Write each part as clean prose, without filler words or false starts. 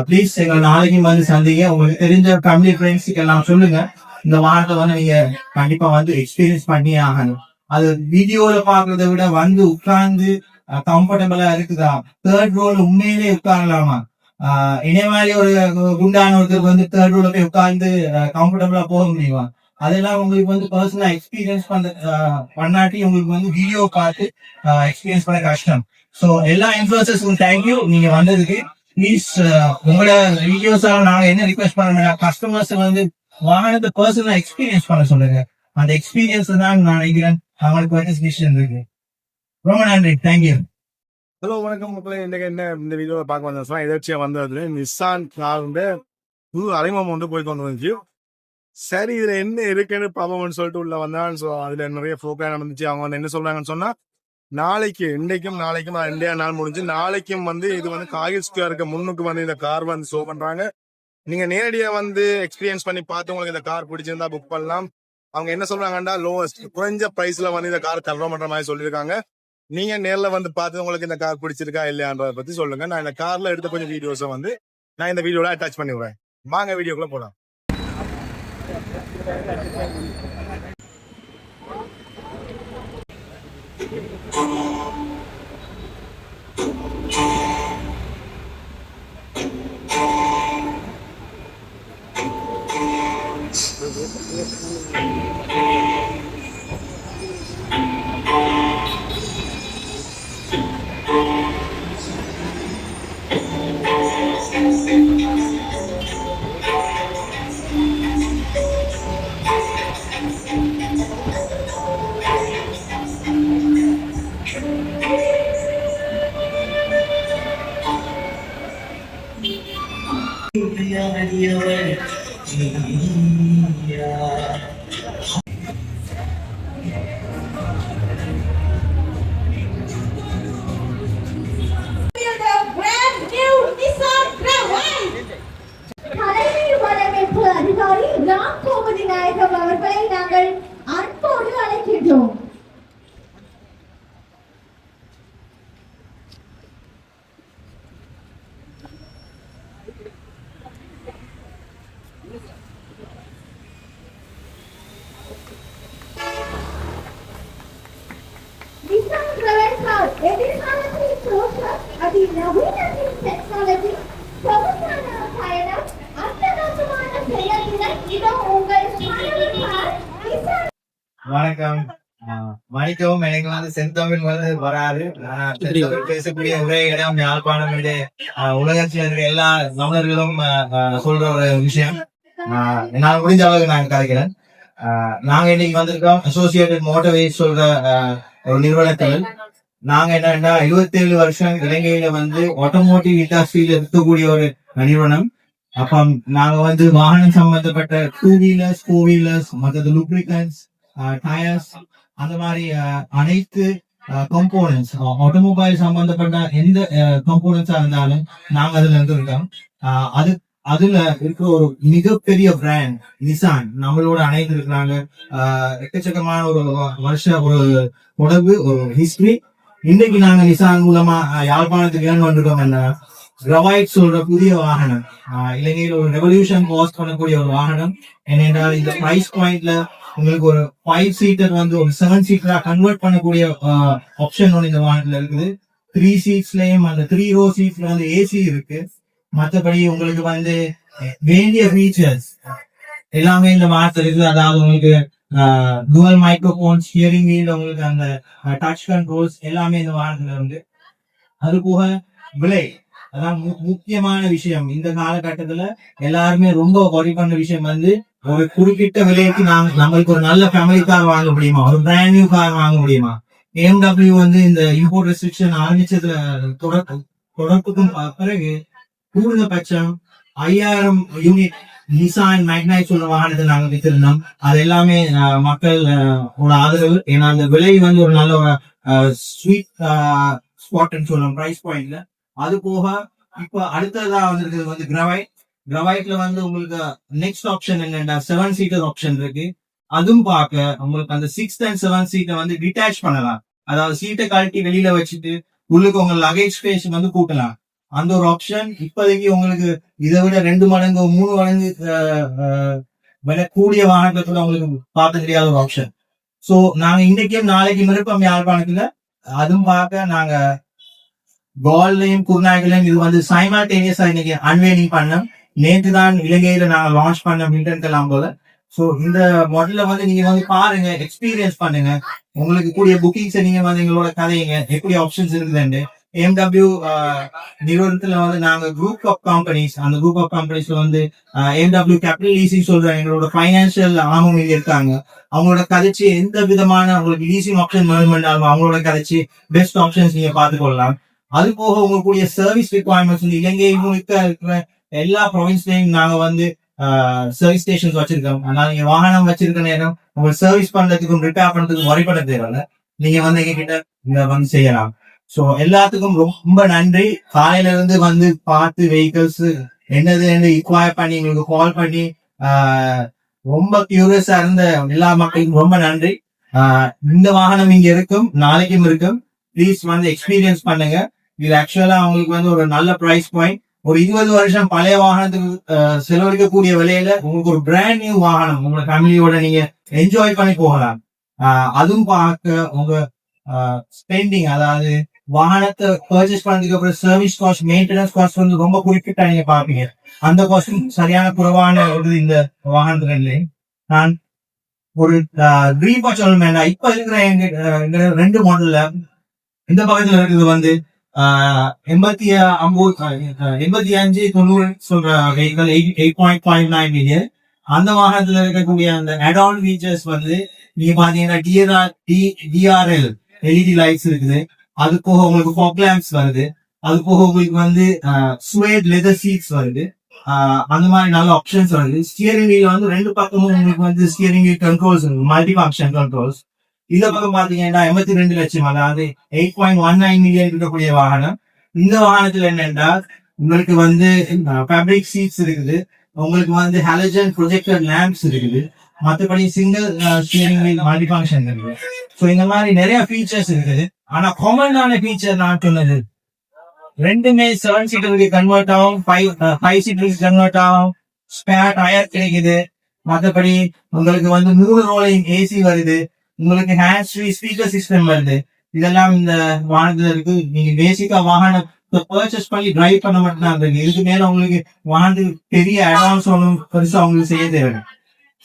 Please எங்களை நாளைக்கு வந்து சந்திங்க. உங்களுக்கு தெரிஞ்ச ஃபேமிலி ஃப்ரெண்ட்ஸுக்கு எல்லாம் சொல்லுங்க. இந்த வாரத்தை வந்து நீங்க கண்டிப்பா வந்து எக்ஸ்பீரியன்ஸ் பண்ணி ஆகணும். அது வீடியோல பாக்குறத விட வந்து உட்கார்ந்து கம்ஃபர்டபுளா இருக்குதா, தேர்ட் ரோல உண்மையிலேயே உட்காரலாமா, இதே மாதிரி ஒரு குண்டான ஒருத்தருக்கு வந்து தேர்ட் ரோல போய் உட்கார்ந்து கம்ஃபர்டபுளா போக முடியுமா? அதெல்லாம் உங்களுக்கு வந்து பர்சனலா எக்ஸ்பீரியன்ஸ் பண்ணாட்டி உங்களுக்கு வந்து வீடியோ பார்த்து எக்ஸ்பீரியன்ஸ் பண்ண கஷ்டம். ஸோ எல்லா இன்ஃபுளுசர்ஸ்க்கும் தேங்க்யூ நீங்க வந்ததுக்கு. ப்ளீஸ் உங்களோட வீடியோஸால நாங்க என்ன ரிக்வெஸ்ட் பண்ண கஸ்டமர்ஸ் வந்து வாகனத்தை பர்சனலா எக்ஸ்பீரியன்ஸ் பண்ண சொல்லுங்க. அந்த எக்ஸ்பீரியன்ஸ் தான் நான் நினைக்கிறேன் அவங்களுக்கு வந்து டிசிஷன் இருக்கு. ரொம்ப நன்றி, தேங்க்யூ. ஹலோ வணக்கம் மக்களே. இன்றைக்கு என்ன இந்த வீடியோவை பார்க்க வந்தேன் எதாச்சியா வந்தது நிசான் காருடைய புது அறிமுகம் வந்து போய் கொண்டு வந்துச்சு. சரி இதுல என்ன இருக்குன்னு பாப்போம்னு சொல்லிட்டு உள்ள வந்தான். ஸோ அதுல நிறைய ப்ரோக்ராம் நடந்துச்சு. அவங்க வந்து என்ன சொல்றாங்கன்னு சொன்னா, இன்றைக்கும் நாளைக்கும் ரெண்டே நாள் முடிஞ்சு, நாளைக்கும் வந்து இது வந்து காகில் ஸ்கொயருக்கு முன்னுக்கு வந்து இந்த கார் வந்து ஷோ பண்றாங்க. நீங்க நேரடியா வந்து எக்ஸ்பீரியன்ஸ் பண்ணி பார்த்து உங்களுக்கு இந்த கார் பிடிச்சிருந்தா புக் பண்ணலாம். அவங்க என்ன சொல்றாங்கன்னா, லோவஸ்ட் குறைஞ்ச பிரைஸ்ல வந்து இந்த கார் தர்றோம் பண்ற மாதிரி சொல்லியிருக்காங்க. நீங்க நேர்ல வந்து பார்த்து உங்களுக்கு இந்த கார் பிடிச்சிருக்கா இல்லையான்றதை பத்தி சொல்லுங்க. நான் இந்த கார்ல எடுத்த கொஞ்சம் வீடியோஸை வந்து நான் இந்த வீடியோல அட்டாச் பண்ணி விடுறேன். வாங்க வீடியோக்குள்ள போலாம். அதிகாரி ராம் கோமதி நாயகம் அவர்களை நாங்கள் அன்போடு அழைக்கின்றோம். எதிர்காலத்தில் தோற்றம் அதிநவீனத்தின் டெக்னாலஜி சொகுசான பயணம் அட்டகாசமான செயல்திறன் இதோ உங்கள் வணக்கம். மணிக்கவும் எனக்கு வந்து செந்தமிழ் வந்து வராது. பேசக்கூடிய ஒரே இடம் யாழ்ப்பாணம். உலகத்தில் இருக்கிற எல்லா தமிழர்களும் சொல்ற ஒரு விஷயம். நான் முடிஞ்ச அளவுக்கு நாங்க கலைக்கிறேன். நாங்க இன்னைக்கு வந்திருக்கோம் அசோசியேட்டட் மோட்டர்வேஸ் சொல்ற ஒரு நிறுவனத்தில். நாங்க என்னன்னா 27 வருஷம் இலங்கையில வந்து ஆட்டோமோட்டிவ் இண்டஸ்ட்ரியில இருக்கக்கூடிய ஒரு நிறுவனம். அப்ப நாங்க வந்து வாகனம் சம்பந்தப்பட்ட 2 வீலர்ஸ் 4 வீலர்ஸ் மற்றது லூப்ரிகன்ஸ் டயர்ஸ் அந்த மாதிரி அனைத்து கம்போனன்ட்ஸ் ஆட்டோமொபைல் சம்பந்தப்பட்ட எந்த கம்போனன்ட்ஸா இருந்தாலும் நாங்க அதுல இருந்து இருக்கோம். அதுல இருக்கிற ஒரு மிகப்பெரிய பிராண்ட் நிசான் நம்மளோட அணைந்து இருக்கிறாங்க. எக்கச்சக்கமான ஒரு வருஷ ஒரு தொடர்பு ஒரு ஹிஸ்டரி. இன்னைக்கு நாங்க நிசான் மூலமா யாழ்ப்பாணத்துக்கு ஏன் வந்திருக்கோம் என்ன, கிரவைட் சொல்ற புதிய வாகனம் இலங்கையில் ஒரு ரெவல்யூஷன் காஸ் பண்ணக்கூடிய ஒரு வாகனம். ஏனென்றால் இந்த பிரைஸ் பாயிண்ட்ல உங்களுக்கு ஒரு 5 சீட்டர் வந்து ஒரு 7 சீட்டரா கன்வெர்ட் பண்ணக்கூடிய ஆப்ஷன் ஒன்று இந்த வாகனத்துல இருக்குது. 3 சீட்ஸ்லயும் அந்த 3 ரோ சீட்ஸ்ல வந்து ஏசி இருக்கு. மற்றபடி உங்களுக்கு வந்து வேண்டிய ஃபீச்சர்ஸ் எல்லாமே இந்த வாகனத்துல இருக்குது. அதாவது உங்களுக்கு dual microphones, ஸ்டியரிங் வீல், உங்களுக்கு அந்த டச் கண்ட்ரோல்ஸ் எல்லாமே இந்த வாகனத்துல இருந்து. அது போக விலை, அதான் முக்கியமான விஷயம். இந்த காலகட்டத்துல எல்லாருமே ரொம்ப வரி பண்ண விஷயம் வந்து ஒரு குறிப்பிட்ட விலைக்கு நம்மளுக்கு ஒரு நல்ல ஃபேமிலி கார் வாங்க முடியுமா, ஒரு பிராண்ட் நியூ கார் வாங்க முடியுமா. BMW வந்து இந்த இம்போர்ட் ரெஸ்ட்ரிக்ஷன் ஆரம்பிச்சதுல தொடர்புக்கும் பிறகு கூடுதபட்சம் 5000 யூனிட் நிசான் மேக்னைட் சொல்ற வாகனத்தை நாங்க வித்திருந்தோம். அது எல்லாமே மக்கள் ஆதரவு. ஏன்னா அந்த விலை வந்து ஒரு நல்ல ஸ்வீட் ஸ்பாட்னு சொல்லலாம் பிரைஸ் பாயிண்ட்ல. அது போக இப்ப அடுத்ததா வந்திருக்கிறது வந்து கிரவைட்ல வந்து உங்களுக்கு நெக்ஸ்ட் ஆப்ஷன் என்னன்னா 7 சீட்டர் ஆப்ஷன் இருக்கு. அதுவும் பார்க்க உங்களுக்கு அந்த 6th and 7th சீட்டை வந்து டிட்டாச் பண்ணலாம். அதாவது சீட்டை கழட்டி வெளியில வச்சுட்டு உள்ளுக்கு உங்க லகேஜ் ஸ்பேஸ் வந்து கூட்டலாம். அந்த ஒரு ஆப்ஷன் இப்போதைக்கு உங்களுக்கு இதை விட 2 மடங்கு 3 மடங்கு விலை கூடிய வாகனத்துல உங்களுக்கு பார்க்க தெரியாத ஒரு ஆப்ஷன். சோ நாங்க இன்னைக்கும் நாளைக்கும் இருப்போம் யாழ்ப்பாணத்துல. அதுவும் பார்க்க நாங்க கால்லையும் குருநாயகலையும் இது வந்து சைமல்டேனியஸா இன்னைக்கு அன்வேலிங் பண்ணோம். நேற்று தான் இலங்கையில நாங்க லான்ச் பண்ண மின்டென்லாம் போல. சோ இந்த மாடல்ல வந்து நீங்க வந்து பாருங்க, எக்ஸ்பீரியன்ஸ் பண்ணுங்க. உங்களுக்கு கூடிய புக்கிங்ஸ் நீங்க வந்து எங்களோட கதைங்க எப்படி ஆப்ஷன்ஸ் இருக்குதுன்னு. BMW நிறுவனத்துல வந்து நாங்க குரூப் ஆஃப் கம்பெனிஸ், அந்த குரூப் ஆஃப் கம்பெனிஸ்ல வந்து BMW கேபிட்டல் லீசிங் சொல்ற எங்களோட பைனான்சியல் ஆர்மம் இருக்காங்க. அவங்களோட கதைச்சு எந்த விதமான உங்களுக்கு லீசிங் ஆப்ஷன் வேணுமென்றாலும் அவங்களோட கதைச்சு பெஸ்ட் ஆப்ஷன்ஸ் நீங்க பார்த்துக்கொள்ளலாம். அது போக உங்களுடைய சர்வீஸ் ரிக்வயர்மெண்ட்ஸ் வந்து இலங்கையும் இருக்கிற எல்லா ப்ரொவின்ஸ்லயும் நாங்க வந்து சர்வீஸ் ஸ்டேஷன்ஸ் வச்சிருக்கோம். அதனால நீங்க வாகனம் வச்சிருக்க நேரம் உங்களுக்கு சர்வீஸ் பண்றதுக்கும் ரிப்பேர் பண்றதுக்கும் வழிபட தேவையில்ல. நீங்க வந்து எங்க கிட்ட வந்து செய்யலாம். சோ எல்லாத்துக்கும் ரொம்ப நன்றி. காலையில இருந்து வந்து பார்த்து வெஹிக்கிள்ஸ் என்னது இன்கொயர் பண்ணி எங்களுக்கு கால் பண்ணி ரொம்ப கியூரியஸா இருந்த எல்லா மக்களுக்கும் ரொம்ப நன்றி. இந்த வாகனம் இங்க இருக்கும், நாளைக்கும் இருக்கும். ப்ளீஸ் வந்து எக்ஸ்பீரியன்ஸ் பண்ணுங்க. இது ஆக்சுவலா அவங்களுக்கு வந்து ஒரு நல்ல பிரைஸ் பாயிண்ட். ஒரு 20 வருஷம் பழைய வாகனத்துக்கு செலவழிக்கக்கூடிய விலையில உங்களுக்கு ஒரு பிராண்ட் நியூ வாகனம் உங்க ஃபேமிலியோட நீங்க என்ஜாய் பண்ணி போகலாம். அதுவும் பார்க்க உங்க ஸ்பெண்டிங், அதாவது வாகனத்தை பர்ச்சேஸ் பண்ணதுக்கு அப்புறம் சர்வீஸ் காஸ்ட், மெயின்டெனன்ஸ் காஸ்ட் வந்து ரொம்ப குறிப்பிட்ட நீங்க பாப்பீங்க. அந்த காஸ்ட் சரியான குறைவான இந்த வாகனத்துல நான் ஒரு ட்ரீம் சொல்லணும். இப்ப இருக்கிற எங்க 2 மாடல்ல இந்த பக்கத்துல இருக்குது வந்து 8590 சொல்ற வெஹிக்கல் 8.59 மில்லியன். அந்த வாகனத்துல இருக்கக்கூடிய அந்த அடான் ஃபீச்சர்ஸ் வந்து நீங்க பாத்தீங்கன்னா DRL எல்இடி லைட்ஸ் இருக்குது. அது போக உங்களுக்கு ஃபாக் லேம்ப்ஸ் வருது. அது போக உங்களுக்கு வந்து ஸ்வேட் லெதர் சீட்ஸ் வருது. அந்த மாதிரி நல்ல ஆப்ஷன்ஸ் வருது. ஸ்டியரிங் வீல் வந்து 2 பக்கமும் உங்களுக்கு வந்து steering wheel controls, multi function controls. இந்த பக்கம் பாத்தீங்கன்னா 82 லட்சம், அதாவது 8.19 மில்லியன் இருக்கக்கூடிய வாகனம். இந்த வாகனத்துல என்னன்னா உங்களுக்கு வந்து ஃபேப்ரிக் சீட்ஸ் இருக்குது, உங்களுக்கு வந்து ஹாலஜன் ப்ரொஜெக்டர் லேம்ப்ஸ் இருக்குது, மற்றபடி single steering wheel multi function இருக்குது. ஸோ இந்த மாதிரி நிறைய ஃபீச்சர்ஸ் இருக்குது. ஆனா காமனான ஃபீச்சர் நான் சொன்னது 2மே 7 சீட்டருக்கு கன்வெர்ட் ஆகும், 5 சீட்டருக்கு கன்வெர்ட் ஆகும், ஸ்பேர் டயர் கிடைக்குது. மற்றபடி உங்களுக்கு வந்து 3 ரோலிங் ஏசி வருது, உங்களுக்கு ஹேண்ட்ஸ் ஃப்ரீ ஸ்பீக்கர் சிஸ்டம் வருது. இதெல்லாம் இந்த வாகனத்துல இருக்கு. நீங்க பேசிக்கா வாகனத்தை பர்ச்சேஸ் பண்ணி டிரைவ் பண்ண மட்டும் தான் இருக்கு. இதுக்கு மேல உங்களுக்கு வாகனத்துக்கு பெரிய அட்வான்ஸ் ஒன்றும் பெருசா உங்களுக்கு செய்ய தேவை.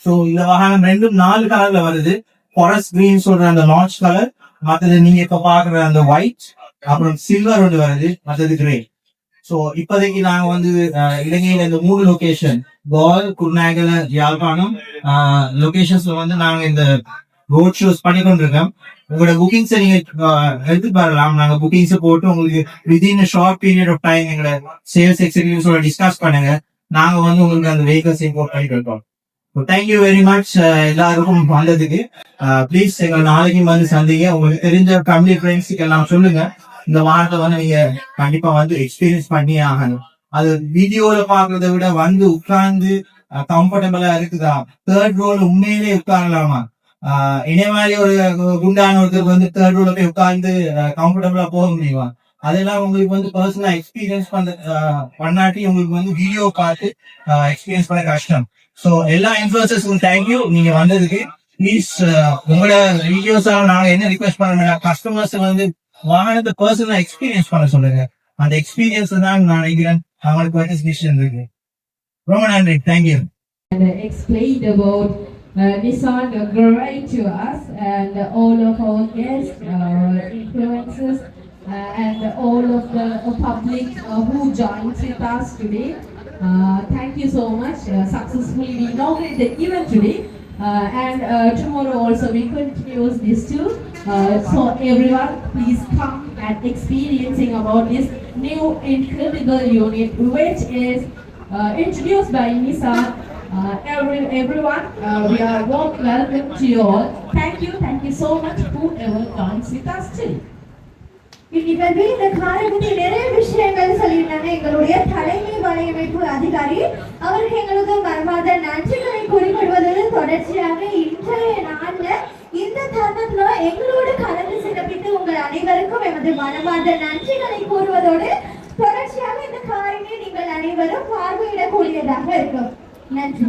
ஸோ இந்த வாகனம் 4 கலர்ல வருது. ஃபாரஸ்ட் கிரீன் சொல்ற அந்த லான்ச் கலர், மற்றது நீங்க இப்ப பாக்குற அந்த ஒயிட், அப்புறம் சில்வர் ஒன்று வருது, மற்றது கிரே. ஸோ இப்போதைக்கு நாங்க வந்து இலங்கையில இந்த 3 லொகேஷன், கால், குருநாகல, யாழ்ப்பாணம் லொகேஷன்ஸ்ல வந்து நாங்க இந்த ரோட் ஷோஸ் பண்ணி கொண்டிருக்கோம். உங்களோட புக்கிங்ஸை நீங்க எடுத்து வரலாம். நாங்க புக்கிங்ஸ் போட்டு உங்களுக்கு within short period of time எங்களோட சேல்ஸ் எக்ஸிக்யூட்டிவ்ஸோட டிஸ்கஸ் பண்ணுங்க. நாங்க வந்து உங்களுக்கு அந்த வெஹிக்கல்ஸ் இம்போர்ட் பண்ணி கொடுப்போம். தேங்க்யூ வெரி மச் எல்லாருக்கும் வந்ததுக்கு. ப்ளீஸ் எங்க நாளைக்கும் வந்து சந்திங்க. உங்களுக்கு தெரிஞ்ச ஃபேமிலி ஃப்ரெண்ட்ஸுக்கு எல்லாம் சொல்லுங்க. இந்த வாரத்தை வந்து நீங்க கண்டிப்பா வந்து எக்ஸ்பீரியன்ஸ் பண்ணி ஆகணும். அது வீடியோல பாக்குறத விட வந்து உட்கார்ந்து கம்ஃபர்டபுளா இருக்குதா, 3rd ரோல உண்மையிலே உட்காரலாமா, இதே மாதிரி ஒரு குண்டான ஒருத்தருக்கு வந்து 3rd ரோல போய் உட்கார்ந்து கம்ஃபர்டபுளா போக முடியுமா? அதெல்லாம் உங்களுக்கு வந்து பர்சனலா எக்ஸ்பீரியன்ஸ் பண்ணாட்டி உங்களுக்கு வந்து வீடியோ பார்த்து எக்ஸ்பீரியன்ஸ் பண்ண கஷ்டம். ஸோ எல்லா இன்ஃபுளுசர்ஸ்க்கும் தேங்க்யூ நீங்க வந்ததுக்கு. ப்ளீஸ் உங்களோட வீடியோஸால நாங்க என்ன ரிக்வெஸ்ட் பண்ண, கஸ்டமர்ஸ் வந்து வாகனத்தை பர்சனலா எக்ஸ்பீரியன்ஸ் பண்ண சொல்லுங்க. அந்த எக்ஸ்பீரியன்ஸ் தான் நான் நினைக்கிறேன் அவங்களுக்கு வந்து டிசிஷன் இருக்கு. ரொம்ப நன்றி, thank you. Explained about Nissan great to us and all of our guests, influencers, and all of the public who joined with us today. Thank you so much. Successfully we inaugurate the event today, and tomorrow also we continue this tour. So everyone, please come and experiencing about this new incredible unit, which is introduced by Nissan. Everyone, we are warm welcome to you all. Thank you so much whoever comes with us today. இன்றைக்கு இந்த காரணத்தில் நிறைய விஷயங்கள் சொல்லியிருந்தாங்க எங்களுடைய தலைமை வலையமைப்பு அதிகாரி. அவருக்கு எங்களுக்கு மறவாத நன்றிகளை கூறிக்கொள்வதில் தொடர்ச்சியாக இன்றைய நாள்ல இந்த தருணத்துல எங்களோடு கலந்து சிறப்பித்து உங்கள் அனைவருக்கும் எமது மனமார்ந்த நன்றிகளை கூறுவதோடு தொடர்ச்சியாக இந்த காரினை நீங்கள் அனைவரும் பார்வையிடக்கூடியதாக இருக்கும். நன்றி.